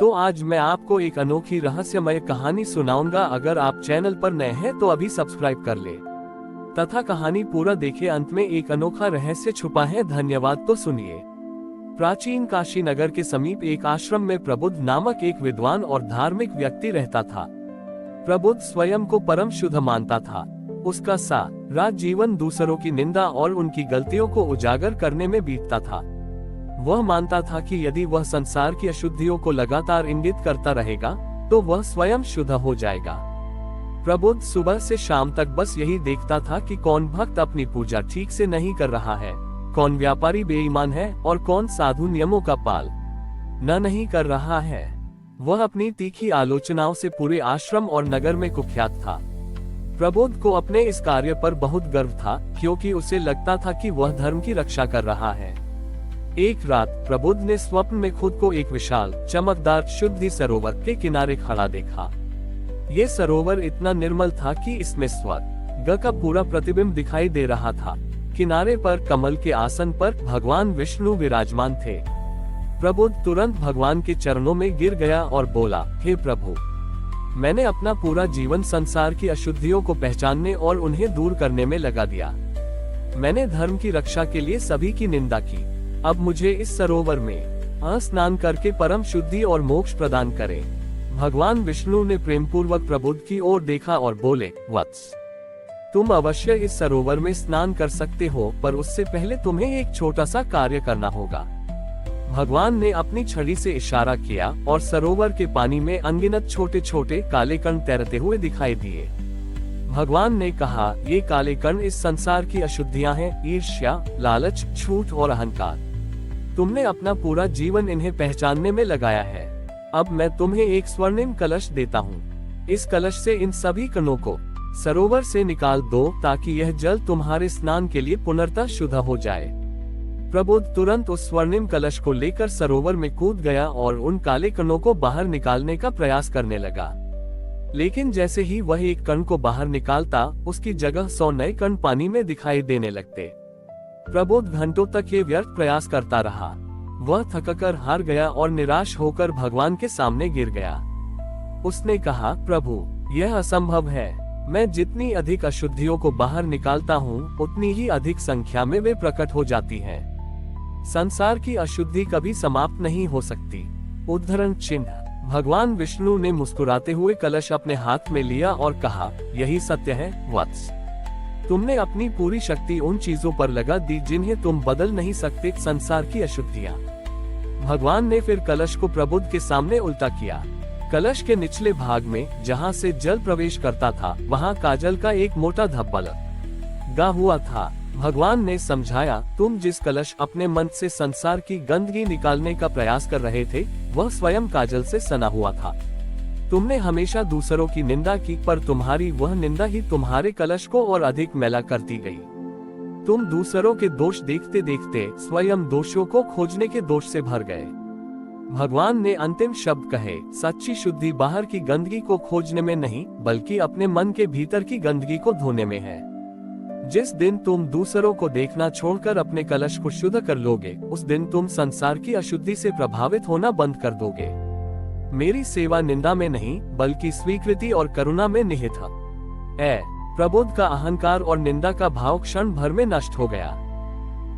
तो आज मैं आपको एक अनोखी रहस्यमय कहानी सुनाऊंगा। अगर आप चैनल पर नए हैं तो अभी सब्सक्राइब कर ले तथा कहानी पूरा देखे। अंत में एक अनोखा रहस्य छुपा है। धन्यवाद। तो सुनिए। प्राचीन काशी नगर के समीप एक आश्रम में प्रबुद्ध नामक एक विद्वान और धार्मिक व्यक्ति रहता था। प्रबुद्ध स्वयं को परम शुद्ध मानता था। उसका सारा जीवन दूसरों की निंदा और उनकी गलतियों को उजागर करने में बीतता था। वह मानता था कि यदि वह संसार की अशुद्धियों को लगातार इंगित करता रहेगा तो वह स्वयं शुद्ध हो जाएगा। प्रबुद्ध सुबह से शाम तक बस यही देखता था कि कौन भक्त अपनी पूजा ठीक से नहीं कर रहा है, कौन व्यापारी बेईमान है और कौन साधु नियमों का पाल नहीं कर रहा है। वह अपनी तीखी आलोचनाओं से पूरे आश्रम और नगर में कुख्यात था। प्रबुद्ध को अपने इस कार्य पर बहुत गर्व था, क्योंकि उसे लगता था कि वह धर्म की रक्षा कर रहा है। एक रात प्रबुद्ध ने स्वप्न में खुद को एक विशाल चमकदार शुद्ध सरोवर के किनारे खड़ा देखा। ये सरोवर इतना निर्मल था कि इसमें स्वर्ग का पूरा प्रतिबिंब दिखाई दे रहा था। किनारे पर कमल के आसन पर भगवान विष्णु विराजमान थे। प्रबुद्ध तुरंत भगवान के चरणों में गिर गया और बोला, हे प्रभु, मैंने अपना पूरा जीवन संसार की अशुद्धियों को पहचानने और उन्हें दूर करने में लगा दिया। मैंने धर्म की रक्षा के लिए सभी की निंदा की। अब मुझे इस सरोवर में स्नान करके परम शुद्धि और मोक्ष प्रदान करें। भगवान विष्णु ने प्रेमपूर्वक प्रबुद्ध की ओर देखा और बोले, वत्स, तुम अवश्य इस सरोवर में स्नान कर सकते हो, पर उससे पहले तुम्हें एक छोटा सा कार्य करना होगा। भगवान ने अपनी छड़ी से इशारा किया और सरोवर के पानी में अनगिनत छोटे छोटे काले कण तैरते हुए दिखाई दिए। भगवान ने कहा, ये काले कण इस संसार की अशुद्धियां हैं, ईर्ष्या, लालच, झूठ और अहंकार। तुमने अपना पूरा जीवन इन्हें पहचानने में लगाया है। अब मैं तुम्हें एक स्वर्णिम कलश देता हूँ। इस कलश से इन सभी कणों को सरोवर से निकाल दो, ताकि यह जल तुम्हारे स्नान के लिए पुनर्तः शुद्ध हो जाए। प्रबुद्ध तुरंत उस स्वर्णिम कलश को लेकर सरोवर में कूद गया और उन काले कणों को बाहर निकालने का प्रयास करने लगा। लेकिन जैसे ही वह एक कण को बाहर निकालता, उसकी जगह 100 नए कण पानी में दिखाई देने लगते। प्रबुद्ध घंटों तक ये व्यर्थ प्रयास करता रहा। वह थककर हार गया और निराश होकर भगवान के सामने गिर गया। उसने कहा, प्रभु, यह असंभव है। मैं जितनी अधिक अशुद्धियों को बाहर निकालता हूँ, उतनी ही अधिक संख्या में वे प्रकट हो जाती हैं। संसार की अशुद्धि कभी समाप्त नहीं हो सकती। उद्धरण चिन्ह। भगवान विष्णु ने मुस्कुराते हुए कलश अपने हाथ में लिया और कहा, यही सत्य है वत्स। तुमने अपनी पूरी शक्ति उन चीजों पर लगा दी जिन्हें तुम बदल नहीं सकते, संसार की अशुद्धियां। भगवान ने फिर कलश को प्रबुद्ध के सामने उल्टा किया। कलश के निचले भाग में, जहां से जल प्रवेश करता था, वहां काजल का एक मोटा धब्बा लगा हुआ था। भगवान ने समझाया, तुम जिस कलश अपने मन से संसार की गंदगी निकालने का प्रयास कर रहे थे, वह स्वयं काजल से सना हुआ था। तुमने हमेशा दूसरों की निंदा की, पर तुम्हारी वह निंदा ही तुम्हारे कलश को और अधिक मैला करती गई। तुम दूसरों के दोष देखते देखते स्वयं दोषों को खोजने के दोष से भर गए। भगवान ने अंतिम शब्द कहे, सच्ची शुद्धि बाहर की गंदगी को खोजने में नहीं, बल्कि अपने मन के भीतर की गंदगी को धोने में है। जिस दिन तुम दूसरों को देखना छोड़कर अपने कलश को शुद्ध कर लोगे, उस दिन तुम संसार की अशुद्धि से प्रभावित होना बंद कर दोगे। मेरी सेवा निंदा में नहीं, बल्कि स्वीकृति और करुणा में निहित है। प्रबुद्ध का अहंकार और निंदा का भाव क्षण भर में नष्ट हो गया।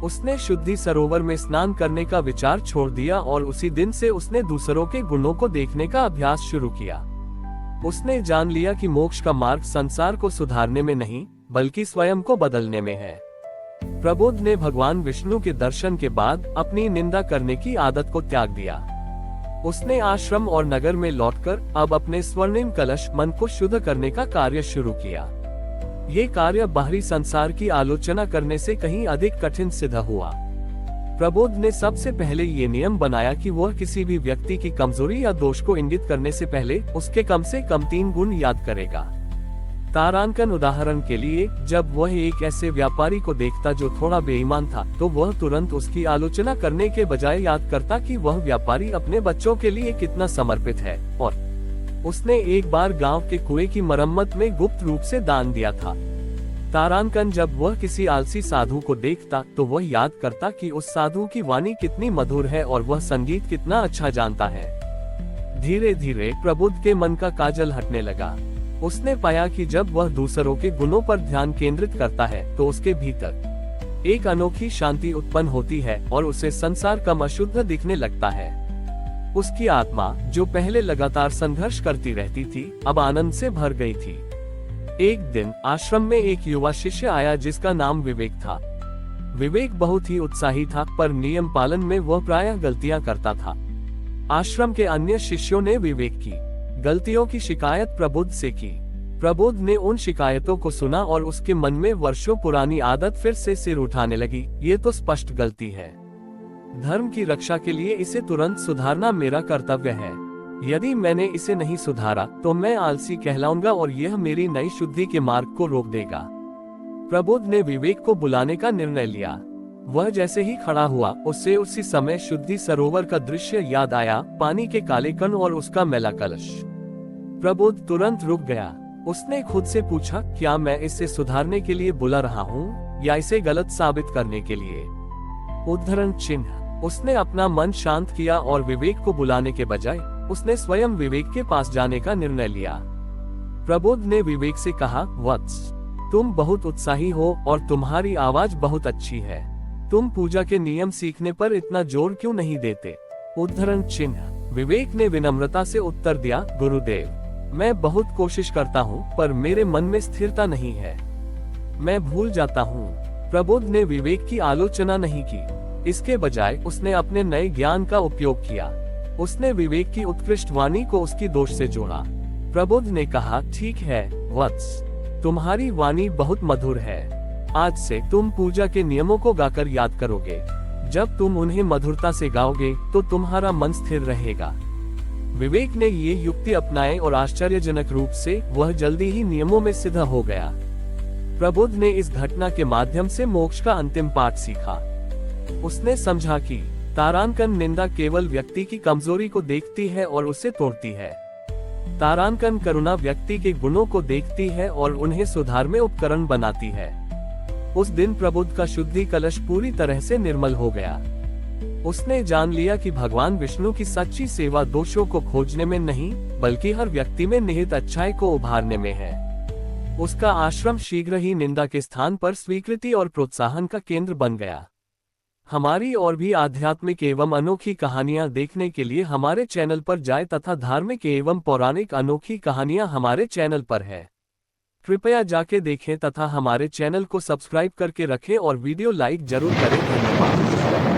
उसने शुद्धि सरोवर में स्नान करने का विचार छोड़ दिया और उसी दिन से उसने दूसरों के गुणों को देखने का अभ्यास शुरू किया। उसने जान लिया कि मोक्ष का मार्ग संसार को सुधारने में नहीं, बल्कि स्वयं को बदलने में है। प्रबुद्ध ने भगवान विष्णु के दर्शन के बाद अपनी निंदा करने की आदत को त्याग दिया। उसने आश्रम और नगर में लौटकर अब अपने स्वर्णिम कलश मन को शुद्ध करने का कार्य शुरू किया। ये कार्य बाहरी संसार की आलोचना करने से कहीं अधिक कठिन सिद्ध हुआ। प्रबुद्ध ने सबसे पहले ये नियम बनाया कि वह किसी भी व्यक्ति की कमजोरी या दोष को इंगित करने से पहले उसके कम से कम 3 गुण याद करेगा। तारांकन उदाहरण के लिए, जब वह एक ऐसे व्यापारी को देखता जो थोड़ा बेईमान था, तो वह तुरंत उसकी आलोचना करने के बजाय याद करता कि वह व्यापारी अपने बच्चों के लिए कितना समर्पित है और उसने एक बार गांव के कुएं की मरम्मत में गुप्त रूप से दान दिया था। तारांकन, जब वह किसी आलसी साधु को देखता तो वह याद करता कि उस साधु की वाणी कितनी मधुर है और वह संगीत कितना अच्छा जानता है। धीरे धीरे प्रबुद्ध के मन का काजल हटने लगा। उसने पाया कि जब वह दूसरों के गुणों पर ध्यान केंद्रित करता है तो उसके भीतर एक अनोखी शांति उत्पन्न होती है और उसे संसार कम अशुद्ध दिखने लगता है। उसकी आत्मा, जो पहले लगातार संघर्ष करती रहती थी, अब आनंद से भर गई थी। एक दिन आश्रम में एक युवा शिष्य आया जिसका नाम विवेक था। विवेक बहुत ही उत्साही था, पर नियम पालन में वह प्रायः गलतियां करता था। आश्रम के अन्य शिष्यों ने विवेक की गलतियों की शिकायत प्रबुद्ध से की। प्रबुद्ध ने उन शिकायतों को सुना और उसके मन में वर्षों पुरानी आदत फिर से सिर उठाने लगी। ये तो स्पष्ट गलती है। धर्म की रक्षा के लिए इसे तुरंत सुधारना मेरा कर्तव्य है। यदि मैंने इसे नहीं सुधारा तो मैं आलसी कहलाऊंगा और यह मेरी नई शुद्धि के मार्ग को रोक देगा। प्रबुद्ध ने विवेक को बुलाने का निर्णय लिया। वह जैसे ही खड़ा हुआ, उससे उसी समय शुद्धि सरोवर का दृश्य याद आया, पानी के काले कण और उसका मैला कलश। प्रबुद्ध तुरंत रुक गया। उसने खुद से पूछा, क्या मैं इसे सुधारने के लिए बुला रहा हूँ या इसे गलत साबित करने के लिए? उद्धरण चिन्ह। उसने अपना मन शांत किया और विवेक को बुलाने के बजाय उसने स्वयं विवेक के पास जाने का निर्णय लिया। प्रबुद्ध ने विवेक से कहा, वत्स, तुम बहुत उत्साही हो और तुम्हारी आवाज बहुत अच्छी है। तुम पूजा के नियम सीखने पर इतना जोर क्यों नहीं देते? उद्धरण चिन्ह। विवेक ने विनम्रता से उत्तर दिया, गुरुदेव, मैं बहुत कोशिश करता हूँ, पर मेरे मन में स्थिरता नहीं है। मैं भूल जाता हूँ। प्रबुद्ध ने विवेक की आलोचना नहीं की। इसके बजाय उसने अपने नए ज्ञान का उपयोग किया। उसने विवेक की उत्कृष्ट वाणी को उसकी दोष से जोड़ा। प्रबुद्ध ने कहा, ठीक है वत्स, तुम्हारी वाणी बहुत मधुर है। आज से तुम पूजा के नियमों को गाकर याद करोगे। जब तुम उन्हें मधुरता से गाओगे तो तुम्हारा मन स्थिर रहेगा। विवेक ने ये युक्ति अपनाए और आश्चर्यजनक रूप से वह जल्दी ही नियमों में सिद्ध हो गया। प्रबुद्ध ने इस घटना के माध्यम से मोक्ष का अंतिम पाठ सीखा। उसने समझा कि तारांकन निंदा केवल व्यक्ति की कमजोरी को देखती है और उसे तोड़ती है। तारांकन करुणा व्यक्ति के गुणों को देखती है और उन्हें सुधार में उपकरण बनाती है। उस दिन प्रबुद्ध का शुद्धि कलश पूरी तरह से निर्मल हो गया। उसने जान लिया कि भगवान विष्णु की सच्ची सेवा दोषों को खोजने में नहीं, बल्कि हर व्यक्ति में निहित अच्छाई को उभारने में है। उसका आश्रम शीघ्र ही निंदा के स्थान पर स्वीकृति और प्रोत्साहन का केंद्र बन गया। हमारी और भी आध्यात्मिक एवं अनोखी कहानियां देखने के लिए हमारे चैनल पर जाएं तथा धार्मिक एवं पौराणिक अनोखी कहानियां हमारे चैनल पर है। कृपया जाके देखें तथा हमारे चैनल को सब्सक्राइब करके रखें और वीडियो लाइक जरूर करें। धन्यवाद।